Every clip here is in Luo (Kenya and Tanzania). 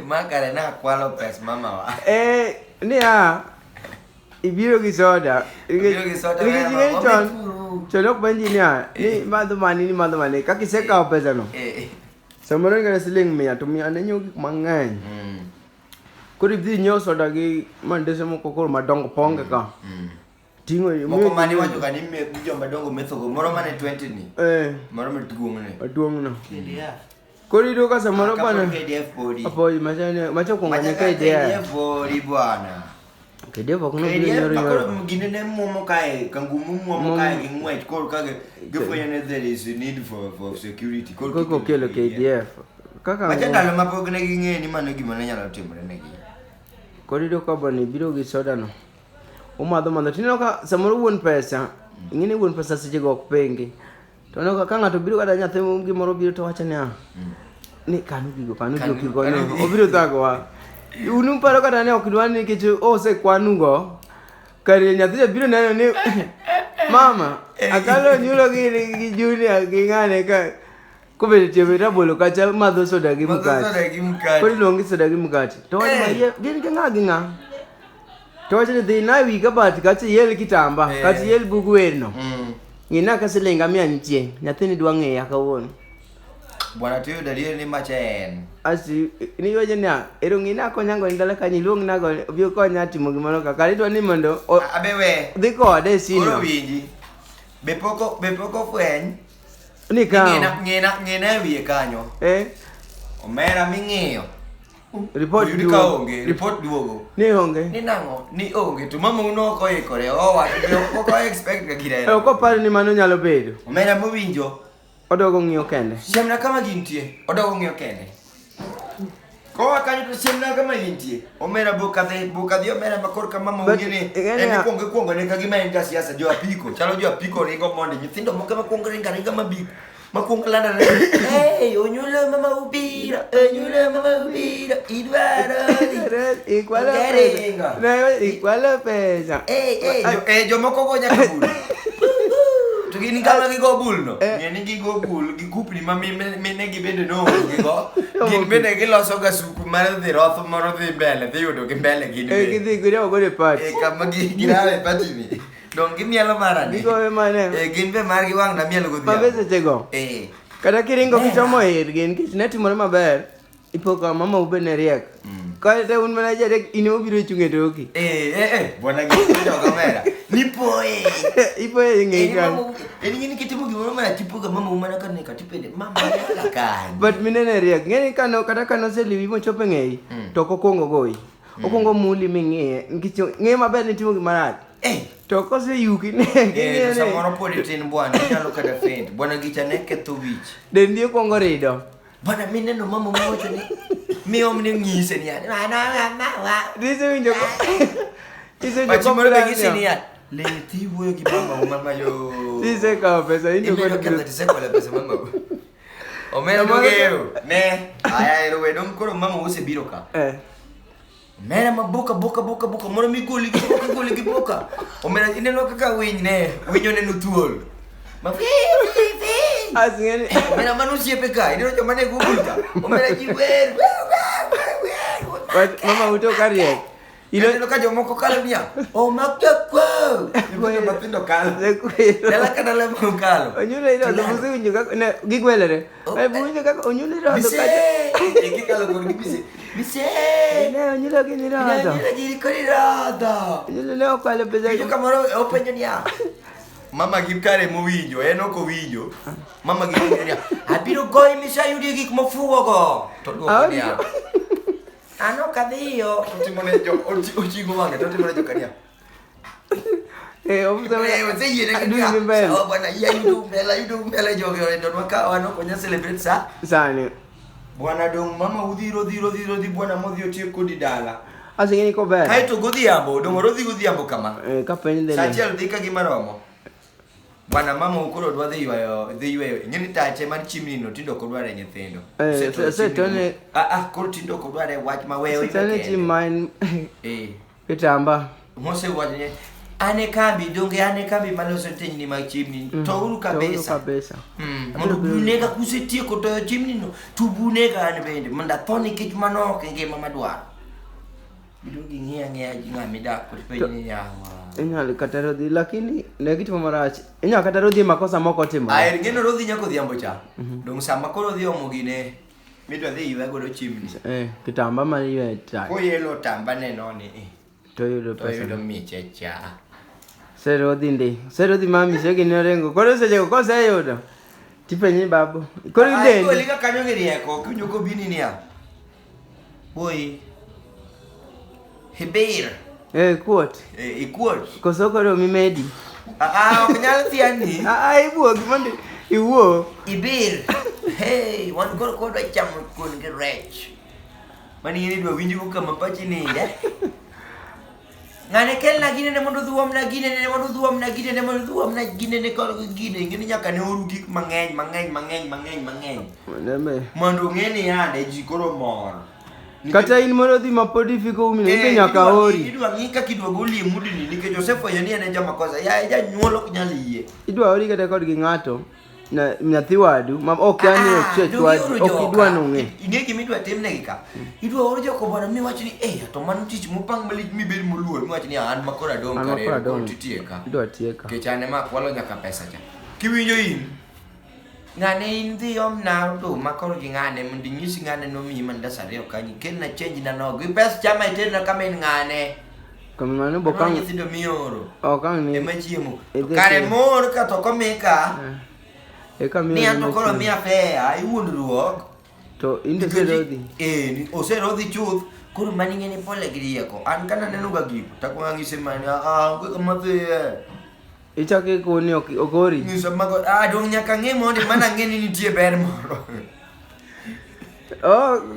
Makare na kwalo pes mama wa. Ni ibiro gi soda. Ibiro gi soda. Chonok banji ni madho mani kaki seka pesa no. Samoro ngara siling mia to mia ne nyogi mang'eny. Kuri dhi nyo soda gi mandese moko koro madongo ponge ka. Tingo moko mani wacho ka ni me jo madongo methogo moro mane 20 ni. Moro maduong' no. Kori do ka samoro bana. KDF body. Apo macho konganya KDF body bwana. KDF ko no KDF makoro ginene momo kae kangumu momo kae gingwech kor kage gifanya there is a need for security kor ko kelo KDF kaka macha ndalo mapogne ging'e ni mano gima ne nyalo timore negi. Kori do ka bani biro gi soda no umadho tineno ka samoro wuon pesa ing'eni wuon pesa seche go ok pengi to no ka ng'ato biro kada nyathi gimoro biro to wacha ni kanu gigo ne obiro thago wa unu paro kata ne ok dwani nikech osekwanu go kare nyathi biro neno ni mama akalo nyulo gi junior gi ng'ane ka kubet tiyo rabolo kacha madho soda gi mkate kori longi soda gi mkate to wacha gin gi ng'a to wacha ni dhi na wi ka bat kacha yel kitamba kacha yel bugwer no ng'ina ka silinga mia nitie nyathini dwa ng'eya kawuono bwana tiyo daliel ni machen asi ni yoje na ero ng'ina konyango ndala kanyi luong na go bio konya timo gimoro ka kali to ni mondo abewe dhi kode sino oro winji be poko fweny ni ka ng'ina wiye kanyo omera ming'iyo report duogo ni onge ni nango ni onge to mama uno ko ikore oko expect ka gireno oko par ni mano nyalo bedo omera mowinjo odogo ng'iyo kende siemna kama gintie odogo ng'iyo kende ko akanyo to siemna kama gintie omera bukadhi omera makor kama mama ungeni en kuongo ne kagima en ka siasa jo apiko chalo jo apiko ringo monde nyithindo moko makuongo ringa mabiko makuongo landa onyulo mama ubira igualo pesa jo moko go nyaka bul to gini kama gigo bul no ngeni gigo bul gikupni ma mine gibende no gigo gin bende giloso ga suku mar dhi roth moro dhi mbele dhi yudo gi mbele gini gidhi gideo gore pat kama girawe patini dong gimielo marani gigo mane gin be mar giwang na mielo godhi mabese tego kada kiringo kichomo irgi nikech netimore maber ipoko mama ubene riek kata un mana jare ine obiro chunge toki bwana gijo kamera ipoe ngeka ngini kitimo gimoro mana tipoga mama umana kane katipende mama yala kan but minene riek ngeni kano kata kano seliwi mochope ngei to kokongo goi okongo muli ming'e nikech ng'e maber ni timo gimarach to kose yuki ne ngene samoro podi tin bwana nyalo kada faint bwana gicha ne ketho wich dendi okongo rido bwana mineno mama mocho ni miom ni ngise ni ana dise winjo moro be ngise ni leti wuoyo gi mama yo dise ka pesa indo ko kata dise ko la pesa mama omera mogero ne aya ero we don koro mama use biro ka mera mabuka buka moro migoli gi boka omera ineno kaka winy ne winyo ne nutuol ma asingeni omera manusie peka ineno joma ne google ka omera jiwer but mama uto kariek ineno ka jomoko kalo niya makako ibo matindo kalo dala kana le kalo onyule iro do musi winjo ka ne gigwelere bunjo ka onyule iro do ka kalo ko gibise bise ne onyule gini rada onyule ne okale pesa yo kamoro openjo niya mama gikare mowinjo en ok owinjo mama gikare niya abiro goyi misayudi gik mofuwo go to duoko niya ano kadhiyo otimone jo ochigo wange to otimone jo kania bwana yudo mbele joge ndo wakawa no konya celebrate sani bwana dong mama udhiro dhi bwana modhi otieko di dala asingeni ko ber kai to godhiambo dong rodhi godhiambo kama ka penj dele sachiel dhi ka gima romo bwana mama ukoro dwa dhi yweyo ngeni tache mar chimni no tindo kodware nyithindo setone koro tindo kodware wach maweyo setone chim mine kitamba mose wachne ane kambi donge ane kambi maloso tenyni mag chimni to uru kabisa mondo bunega kusetieko to chimni no tu bunega an bende mondo athoni kich manok e ngima madwaro bido gi ng'ia ng'ami dak kod penjni yawa inyalo kata rodhi lakini ne gitimo marach inyalo kata rodhi makosa moko timo ai ngeno rodhi nyako dhiambo cha dong sama koro dhi omo gine midwa dhi ywe godo chimni kitamba ma ywe ta koyelo tamba nenoni to yudo pesa to miche cha Serodhi mami segi ni orengo. Koro seche ko seyudo. Tipenyi babu. Koro ideni. Ko liga kanyo ngirieko kunyoko bini niya. Boy. Hebir. Kuot. Ikuot. Koso koro mimedi. Ok nyal thiani. Iwuok mondo iwuo. Ibir. Hey, wan koro kodwa chamo kuon gi rech. Mani yini dwa winjo kama pachi ninde. Ngane kel na gine ne mondo dhuom na gine ne mondo dhuom na gine ne mondo dhuom na gine ne kol gine ngini nyaka ne oru gik mang'eny mondo ng'eni yande ji koro mor kata in moro dhi mapodi fiko umine ibe nyaka ori idwa ng'ika kidwa goli mudini nikech Joseph yani ene jama kosa ya janyuol ok nyal yie idwa ori kata kod gi ng'ato na nyathi wadu ma ok yani chwechwad ok idwa nung'e ing'e gima idwa timnegi ka idwa oro joko bwana mi wach ni to mano tich mopang malich mibed moluor mi wach ni an makoro adong kare ko titieka idwa tieka kech ane ma kwalo nyaka pesa cha kiwinjo in ng'ane in dhi omna oduma koro gi ng'ane mondo inyisi ng'ane nomiyi mandas ariyo kanyi kelna change na nogo gi pesa chama iterna kama in ng'ane kamano bokang nyithindo mioro okang ni ema chiemo kare mor ka to komika ni anto koro mia fea iwundruok to inde serodhi oserodhi chuth koro mani ng'eni pole gi rieko an kana neno ga giko tako ng'ise mani kwe kama dhi ichake koni okori ng'isa mago dong nyaka ng'e mondi mana ng'eni nitie ber moro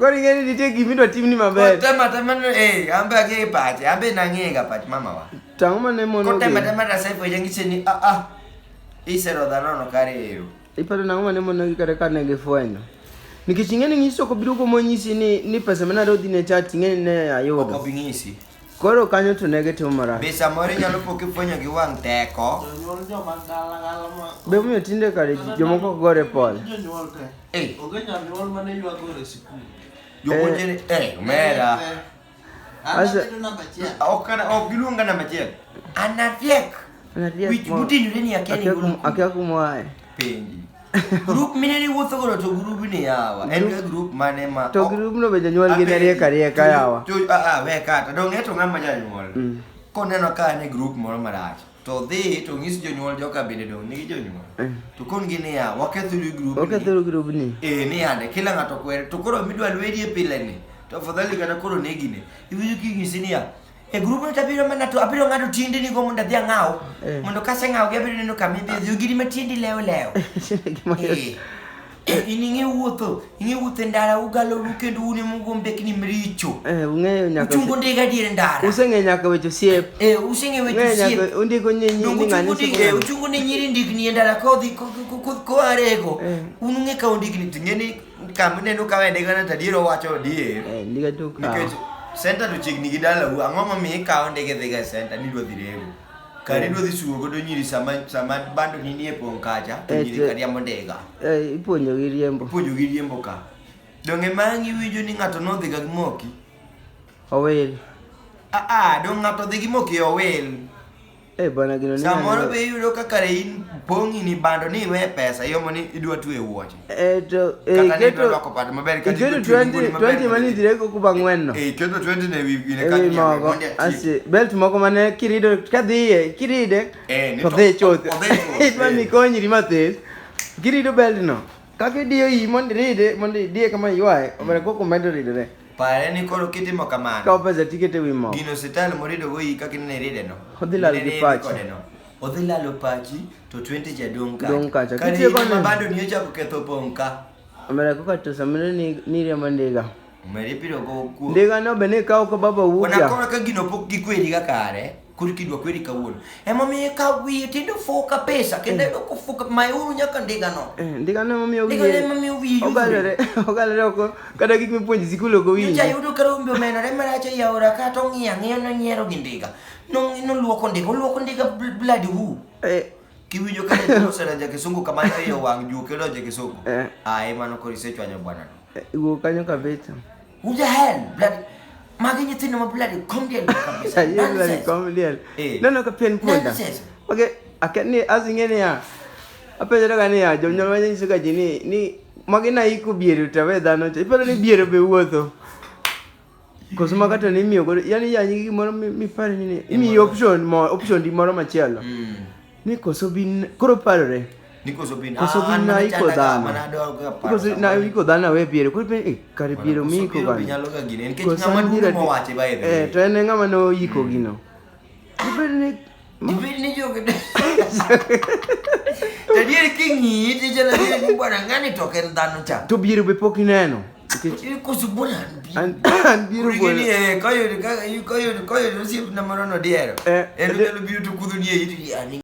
kori ng'eni nitie gimidwa timni maber tema ambe ake pache ambe nang'ega pach mama wa tang'o mane mono tema tasefo ng'ise ni iserodha nono kare iparo nang'o mane mono gi kare kane gifwenyo nikech ing'eni ng'iso ko biro gomo nyisi ni pesa mane rodhi ne chat ing'eni ne ayudo ok bing'isi koro kanyo to nege timo marach be samoro inyalo pok ifwenyo gi wang' teko be omiyo tinde kare jomoko gore pol omera ok giluonga namba achiel anafiek wich butinore ni akia kumoae penji grup mineni wuotho godo to grup ni yawa en ga grup mane ma to grup no be janyuol gi rieka yawa we kata dong eto ng'ama janyuol koneno ka ne grup moro marach to dhi to ng'is jonyuol joka bende dong nigi jonyuol to kon gini ya wakethuru grup ni ni ande kila ng'ato kwere to koro midwa lwedi e pile ni to afadhali kata koro negine iwinjo king'isi ni ya grup ni tabiro mana to abiro ng'ado tindi ni go mondo adhi ang'aw mondo kase ng'aw gi abiro neno kama idhi giri matindi lewo ing'e wuotho e ndara ugalo lu kendo une mugo mbekni mricho ung'eyo nyaka uchungo ndiga diere ndara useng'e nyaka wecho siep useng'e wecho siep undiko nyinyi ng'ani uchungo ne nyiri ndigni e ndara kodhi ko arego ung'e ka undigni ting'eni kambi neno ka wende kana tadiero wacho dier ndiga tuka nikech center to chigni gi dala ang'o momiyo ikawo ndege dhiga center ni dwa dhi rego kare dwa dhi sugo godo nyiri sama bando ni e pong kacha to nyiri kariambo ndega ipuonjo gi riembo ka donge mangi winjo ni ng'ato nodhi ga gimoki owil dong ng'ato dhi gimoki owil bana gino ni samoro be yudo ka kare in pongi ni bando ni we pesa yomo ni idwa twe wuoche to keto loko pat maber ka keto 20 mani direko kuba ng'wenno keto 20 ne wi ne ka nyamo asi belt moko mane kirido ka dhiye kiride to dhi chuth idwa ni konyri mathis kirido belt no kaka diyo yi mondo diye kama ywae obere koko medo ridore pare ni koro kitimo kamano ka pesa tikete wi mo gino setal morido go yi kaka ne ride no odhi lal gi pachi odhi lalo pachi to 20 jadong kacha kitie kono bado ni ochako ketho ponka obere koko to samire ni riembo ndiga umeri piro go ku ndiga no bene kawo ko baba wuja ona koro ka gino pok gikwedi ga kare kuri kidwa kweri kawuono ema miye ka wiye tindo foka pesa kendo ko foka mayuru nyaka ndiga no ndiga no mamiyo wiye ogalere oko kada gik mipuonji sikul oko winji ja yudo karombe omena remara cha yaura ka to ng'iyo no nyiero gi ndiga no luoko ndiga bloody who kiwinjo kane josera ja kisungu kama yo wang ju kelo ja kisungu ai mano ko research wanyo bwana wo kanyo kabisa who the hell bloody magi nyithindo ma bloody comedian kabisa bloody comedian no ka pen punda okay akani azingene ya apenjera kani ya jonyol wanyi suka jini ni magi na iko biero tawe dhano iparo ni biero be wuotho kosuma kata ni miyo yani yanyi gimoro mi pare ni mi option di moro machielo ni koso bin koro parore ni koso bin na iko dhano koso na iko dhano we biero koro pe kare biero mi iko ban nyalo ga gine nikech ngama dumo mo wache bae to en ngama no iko gino Dibini joke tadi kingi ti jala ni bwana ngani to ken dhano cha to biero be pok ineno koso bwana biero ni koyo sip na marono diero eno biero to kudhu ni